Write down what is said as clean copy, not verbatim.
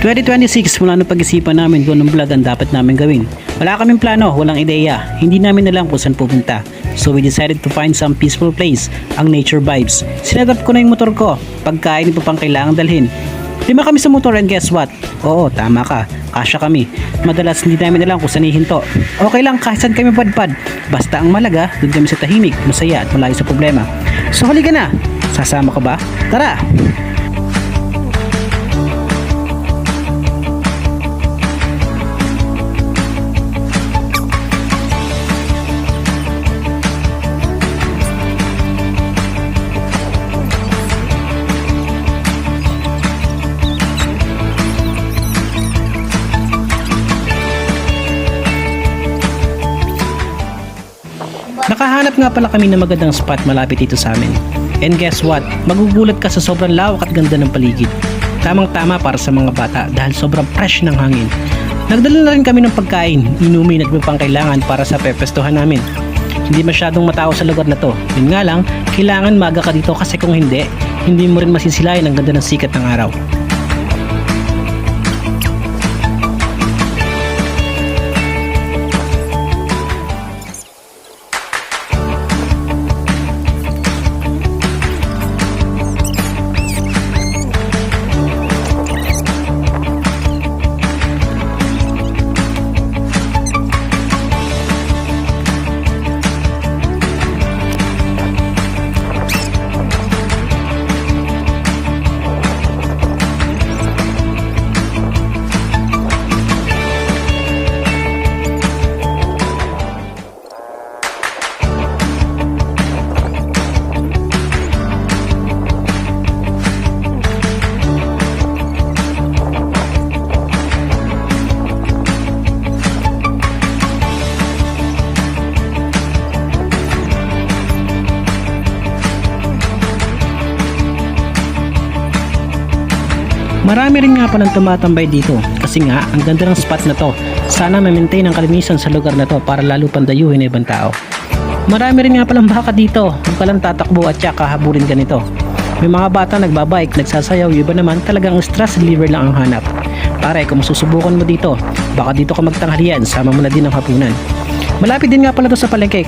2026 mula nung pag-isipan namin kung anong vlog ang dapat namin gawin. Wala kaming plano, walang ideya, hindi namin alam kung saan pupunta. So we decided to find some peaceful place, ang nature vibes. Sinetap ko na yung motor ko, pagkain pa pang kailangan dalhin. 5 kami sa motor and guess what? Oo, tama ka, kasya kami. Madalas hindi namin alam kung saan hihinto. Okay lang kahit saan kami padpad. Basta ang malaga, doon kami sa tahimik, masaya at malayo sa problema. So halika na, sasama ka ba? Tara! Nakahanap nga pala kami ng magandang spot malapit dito sa amin. And guess what? Magugulat ka sa sobrang lawak at ganda ng paligid. Tamang tama para sa mga bata dahil sobrang fresh ng hangin. Nagdala na rin kami ng pagkain, inumin at pang kailangan para sa pepestuhan namin. Hindi masyadong matao sa lugar na to. Yun nga lang, kailangan maga ka dito kasi kung hindi mo rin masisilayan ang ganda ng sikat ng araw. Marami rin nga palang tumatambay dito kasi nga ang ganda ng spot na to. Sana ma-maintain ang kalinisan sa lugar na to para lalo pandayuhin ng ibang tao. Marami rin nga palang baka dito, huwag ka lang tatakbo at saka habulin ka nito. May mga bata nagbabike, nagsasayaw, yung iba naman talagang stress reliever lang ang hanap. Pare, kung masusubukan mo dito, baka dito ka magtanghalian, sama mo na din ang hapunan. Malapit din nga pala to sa palengke.